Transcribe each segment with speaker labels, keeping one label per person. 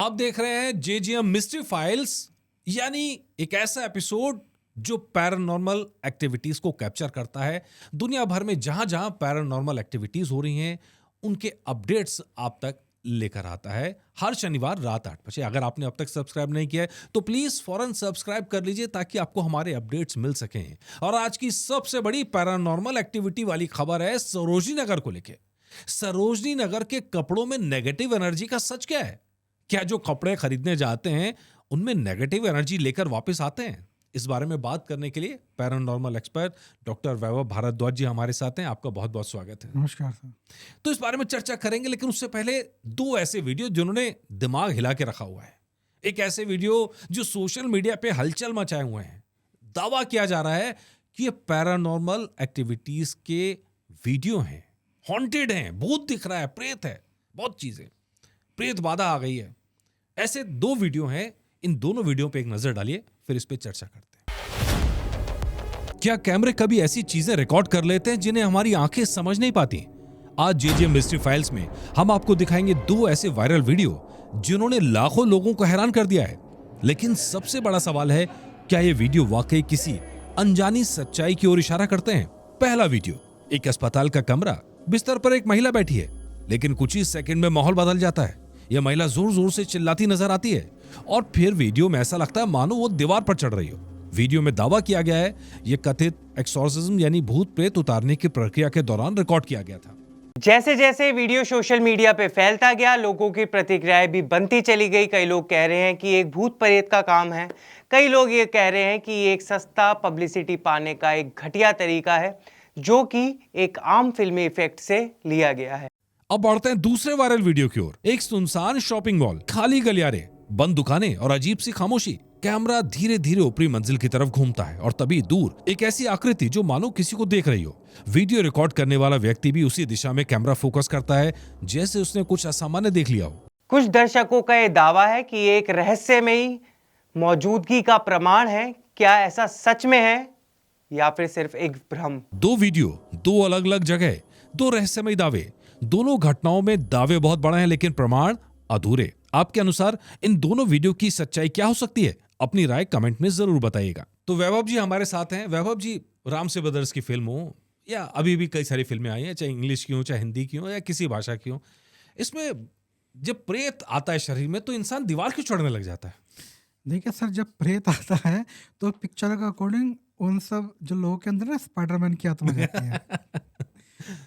Speaker 1: आप देख रहे हैं जेजीएम मिस्ट्री फाइल्स, यानी एक ऐसा एपिसोड जो पैरानॉर्मल एक्टिविटीज को कैप्चर करता है। दुनिया भर में जहां जहां पैरानॉर्मल एक्टिविटीज हो रही हैं उनके अपडेट्स आप तक लेकर आता है हर शनिवार रात 8 बजे। अगर आपने अब तक सब्सक्राइब नहीं किया है तो प्लीज फौरन सब्सक्राइब कर लीजिए ताकि आपको हमारे अपडेट्स मिल सकें। और आज की सबसे बड़ी पैरानॉर्मल एक्टिविटी वाली खबर है सरोजनी नगर को लेकर। सरोजनी नगर के कपड़ों में नेगेटिव एनर्जी का सच क्या है? क्या जो कपड़े खरीदने जाते हैं उनमें नेगेटिव एनर्जी लेकर वापस आते हैं? इस बारे में बात करने के लिए पैरानॉर्मल एक्सपर्ट डॉक्टर वैभव भारद्वाज जी हमारे साथ हैं। आपका बहुत बहुत स्वागत है।
Speaker 2: नमस्कार सर।
Speaker 1: तो इस बारे में चर्चा करेंगे, लेकिन उससे पहले दो ऐसे वीडियो जिन्होंने दिमाग हिला के रखा हुआ है। एक ऐसे वीडियो जो सोशल मीडिया पे हलचल मचाए हुए हैं। दावा किया जा रहा है कि ये पैरानॉर्मल एक्टिविटीज के वीडियो हैं, हॉन्टेड हैं, भूत दिख रहा है, प्रेत है, बहुत चीजें, प्रेत बाधा आ गई है। ऐसे दो वीडियो हैं, इन दोनों वीडियो पे एक नजर डालिए, फिर इस पे चर्चा करते हैं। क्या कैमरे कभी ऐसी चीजें रिकॉर्ड कर लेते हैं जिन्हें हमारी आंखें समझ नहीं पाती? आज जेजेएम मिस्ट्री फाइल्स में हम आपको दिखाएंगे दो ऐसे वायरल वीडियो जिन्होंने लाखों लोगों को हैरान कर दिया है। लेकिन सबसे बड़ा सवाल है, क्या ये वीडियो वाकई किसी अनजानी सच्चाई की ओर इशारा करते हैं? पहला वीडियो, एक अस्पताल का कमरा, बिस्तर पर एक महिला बैठी है, लेकिन कुछ ही सेकंड में माहौल बदल जाता है। यह महिला जोर जोर से चिल्लाती नजर आती है और फिर वीडियो में ऐसा लगता है मानो वो दीवार पर चढ़ रही हो। वीडियो में दावा किया गया है यह कथित एक्सॉर्सिज्म यानी भूत प्रेत उतारने की प्रक्रिया के दौरान रिकॉर्ड किया गया था।
Speaker 3: जैसे जैसे वीडियो सोशल मीडिया पे फैलता गया, लोगों की प्रतिक्रियाएं भी बनती चली गई। कई लोग कह रहे हैं कि एक भूत प्रेत का काम है, कई लोग ये कह रहे हैं कि ये एक सस्ता पब्लिसिटी पाने का एक घटिया तरीका है जो कि एक आम फिल्मी इफेक्ट से लिया गया है।
Speaker 1: अब बढ़ते हैं दूसरे वायरल वीडियो की ओर। एक सुनसान शॉपिंग मॉल, खाली गलियारे, बंद दुकानें और अजीब सी खामोशी। कैमरा धीरे धीरे ऊपरी मंजिल की तरफ घूमता है और तभी दूर एक ऐसी आकृति जो मानो किसी को देख रही हो। वीडियो रिकॉर्ड करने वाला व्यक्ति भी उसी दिशा में कैमरा फोकस करता है जैसे उसने कुछ असामान्य देख लिया हो।
Speaker 3: कुछ दर्शकों का यह दावा है कि एक रहस्यमयी मौजूदगी का प्रमाण है। क्या ऐसा सच में है या फिर सिर्फ एक भ्रम?
Speaker 1: दो वीडियो, दो अलग अलग जगह, दो रहस्यमयी दावे। दोनों घटनाओं में दावे बहुत बड़े हैं लेकिन प्रमाण अधूरे। आपके अनुसार इन दोनों वीडियो की सच्चाई क्या हो सकती है? अपनी राय कमेंट में जरूर बताइएगा। तो वैभव जी हमारे साथ हैं। वैभव जी, राम से ब्रदर्स की फिल्म हो या अभी भी कई सारी फिल्में आई हैं, चाहे इंग्लिश की हो, चाहे हिंदी की हो, या किसी भाषा की हो, इसमें जब प्रेत आता है शरीर में तो इंसान दीवार क्यों चढ़ने लग जाता है?
Speaker 2: देखिए सर, जब प्रेत आता है तो पिक्चर के अकॉर्डिंग उन सब जो लोगों के अंदर ना स्पाइडरमैन की आत्मा जाती है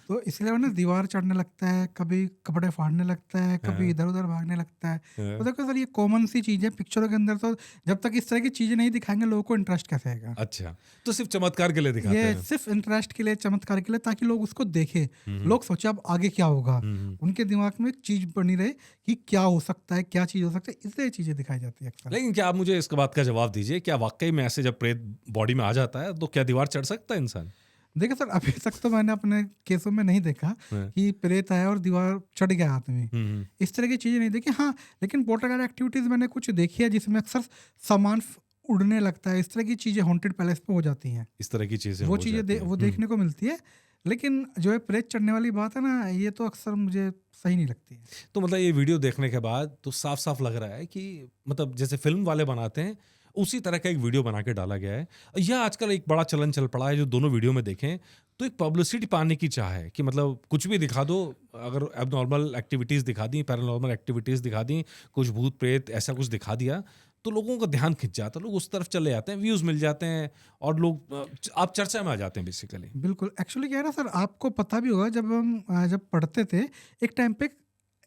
Speaker 2: तो इसलिए वो ना दीवार चढ़ने लगता है, कभी कपड़े फाड़ने लगता है, कभी इधर उधर भागने लगता है। तो देखो सर, ये कॉमन सी चीज है पिक्चरों के अंदर। तो जब तक इस तरह की चीजें नहीं दिखाएंगे लोगों को इंटरेस्ट कैसे आएगा?
Speaker 1: अच्छा, तो सिर्फ चमत्कार के लिए दिखाते
Speaker 2: ये
Speaker 1: हैं?
Speaker 2: सिर्फ इंटरेस्ट के लिए, चमत्कार के लिए, ताकि लोग उसको देखे, लोग सोचे अब आगे क्या होगा। उनके दिमाग में एक चीज बनी रहे कि क्या हो सकता है, क्या चीज हो सकता है, इसलिए चीजें दिखाई जाती है अक्सर।
Speaker 1: लेकिन क्या आप मुझे इस बात का जवाब दीजिए, क्या वाकई में ऐसे जब प्रेत बॉडी में आ जाता है तो क्या दीवार चढ़ सकता है इंसान?
Speaker 2: देखिए सर, अभी तक तो मैंने अपने केसों में नहीं देखा कि प्रेत आया और दीवार चढ़ गया आदमी। इस तरह की चीजें नहीं देखी। हाँ, लेकिन पोर्ट्रेट एक्टिविटीज मैंने कुछ देखी है जिसमें अक्सर सामान उड़ने लगता है। इस तरह की चीजें हॉन्टेड पैलेस पे हो जाती हैं।
Speaker 1: इस तरह की चीजें
Speaker 2: वो चीजें वो देखने को मिलती है। लेकिन जो है प्रेत चढ़ने वाली बात है ना, ये तो अक्सर मुझे सही नहीं लगती है।
Speaker 1: तो मतलब ये वीडियो देखने के बाद तो साफ साफ लग रहा है कि मतलब जैसे फिल्म वाले बनाते हैं उसी तरह का एक वीडियो बना के डाला गया है। यह आजकल एक बड़ा चलन चल पड़ा है, जो दोनों वीडियो में देखें तो एक पब्लिसिटी पाने की चाह है कि मतलब कुछ भी दिखा दो। अगर एबनॉर्मल एक्टिविटीज दिखा दी, पैरानॉर्मल एक्टिविटीज दिखा दी, कुछ भूत प्रेत ऐसा कुछ दिखा दिया तो लोगों का ध्यान खिंच जाता है, लोग उस तरफ चले जाते हैं, व्यूज मिल जाते हैं और लोग आप चर्चा में आ जाते हैं बेसिकली।
Speaker 2: बिल्कुल। एक्चुअली क्या है ना सर, आपको पता भी होगा जब पढ़ते थे एक टाइम पे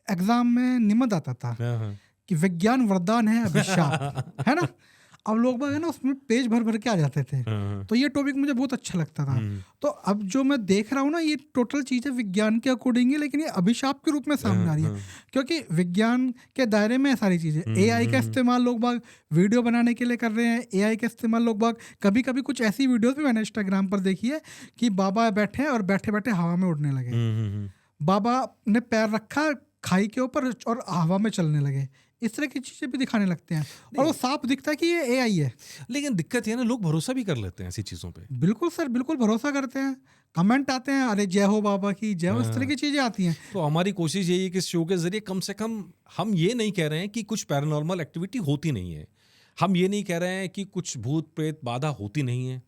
Speaker 2: एग्जाम में निबंध आता था कि विज्ञान वरदान है अभिशाप, है ना। अब लोग बाग है ना उसमें पेज भर भर के आ जाते थे। तो ये टॉपिक मुझे बहुत अच्छा लगता था। तो अब जो मैं देख रहा हूँ ना, ये टोटल चीज़ें विज्ञान के अकॉर्डिंग है, लेकिन ये अभिशाप के रूप में सामने आ रही है क्योंकि विज्ञान के दायरे में सारी चीज़ें। एआई का इस्तेमाल लोग बाग वीडियो बनाने के लिए कर रहे हैं। एआई का इस्तेमाल लोग बाग कभी कभी कुछ ऐसी वीडियोस भी मैंने इंस्टाग्राम पर देखी है कि बाबा बैठे और बैठे बैठे हवा में उड़ने लगे। बाबा ने पैर रखा खाई के ऊपर और हवा में चलने लगे। इस तरह की चीजें भी दिखाने लगते हैं और वो साफ दिखता है कि ये एआई है।
Speaker 1: लेकिन दिक्कत ये है ना, लोग भरोसा भी कर लेते हैं ऐसी चीजों पे।
Speaker 2: बिल्कुल सर, बिल्कुल भरोसा करते हैं, कमेंट आते हैं, अरे जय हो बाबा की जय हो, इस तरह की चीजें आती हैं।
Speaker 1: तो हमारी कोशिश यही है कि इस शो के जरिए कम से कम हम ये नहीं कह रहे हैं कि कुछ पैरानॉर्मल एक्टिविटी होती नहीं है, हम ये नहीं कह रहे हैं कि कुछ भूत प्रेत बाधा होती नहीं है,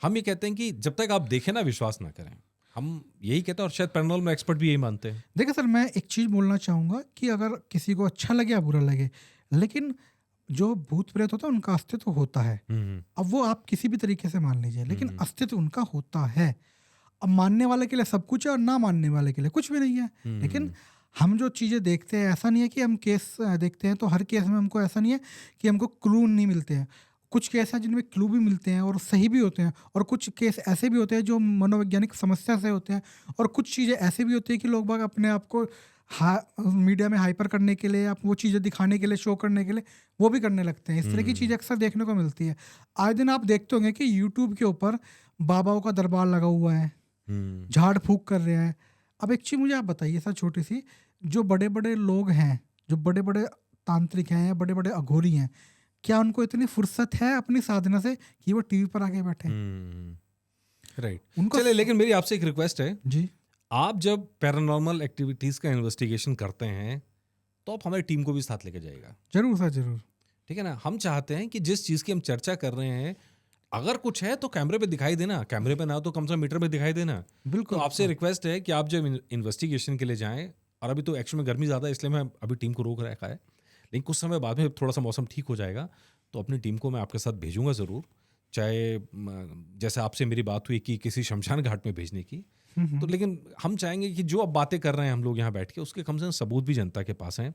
Speaker 1: हम ये कहते हैं कि जब तक आप देखें ना विश्वास ना करें। हम यही कहते हैं और शायद पैरानॉर्मल एक्सपर्ट भी यही मानते हैं।
Speaker 2: देखिए सर, मैं एक चीज़ बोलना चाहूँगा कि अगर किसी को अच्छा लगे या बुरा लगे, लेकिन जो भूत प्रेत होता है उनका अस्तित्व होता है। अब वो आप किसी भी तरीके से मान लीजिए, लेकिन अस्तित्व उनका होता है। अब मानने वाले के लिए सब कुछ है और ना मानने वाले के लिए कुछ भी नहीं है। लेकिन हम जो चीज़ें देखते हैं, ऐसा नहीं है कि हम केस देखते हैं तो हर केस में हमको ऐसा नहीं है कि हमको क्लू नहीं मिलते हैं। कुछ केस हैं जिनमें क्लू भी मिलते हैं और सही भी होते हैं, और कुछ केस ऐसे भी होते हैं जो मनोवैज्ञानिक समस्या से होते हैं, और कुछ चीज़ें ऐसे भी होती है कि लोग बाग अपने आप को मीडिया में हाइपर करने के लिए, आप वो चीज़ें दिखाने के लिए, शो करने के लिए वो भी करने लगते हैं। इस तरह की चीज़ अक्सर देखने को मिलती है। आए दिन आप देखते होंगे कि यूट्यूब के ऊपर बाबाओं का दरबार लगा हुआ है, झाड़ फूक कर रहे हैं। अब एक चीज़ मुझे आप बताइए सर, छोटी सी, जो बड़े बड़े लोग हैं, जो बड़े बड़े तांत्रिक हैं या बड़े बड़े अघोरी हैं, क्या उनको इतनी फुर्सत है अपनी साधना से कि वो टीवी पर आके बैठे?
Speaker 1: राइट।
Speaker 2: उनको
Speaker 1: चलिए, लेकिन मेरी आपसे एक रिक्वेस्ट है
Speaker 2: जी,
Speaker 1: आप जब पैरानॉर्मल एक्टिविटीज़ का इन्वेस्टिगेशन करते हैं तो आप हमारी टीम को भी साथ लेके जाइएगा।
Speaker 2: जरूर सर, जरूर।
Speaker 1: ठीक है ना? हम चाहते हैं कि जिस चीज़ की हम चर्चा कर रहे हैं, अगर कुछ है तो कैमरे पे दिखाई देना, कैमरे पे ना तो कम से कम मीटर पे दिखाई देना।
Speaker 2: बिल्कुल।
Speaker 1: तो आपसे रिक्वेस्ट है कि आप जब इन्वेस्टिगेशन के लिए जाएं, और अभी तो एक्चुअली में गर्मी ज़्यादा है इसलिए मैं अभी टीम को रोक रखा है, लेकिन कुछ समय बाद में थोड़ा सा मौसम ठीक हो जाएगा तो अपनी टीम को मैं आपके साथ भेजूंगा ज़रूर। चाहे जैसे आपसे मेरी बात हुई कि किसी शमशान घाट में भेजने की, तो लेकिन हम चाहेंगे कि जो अब बातें कर रहे हैं हम लोग यहाँ बैठ के, उसके कम से कम सबूत भी जनता के पास हैं।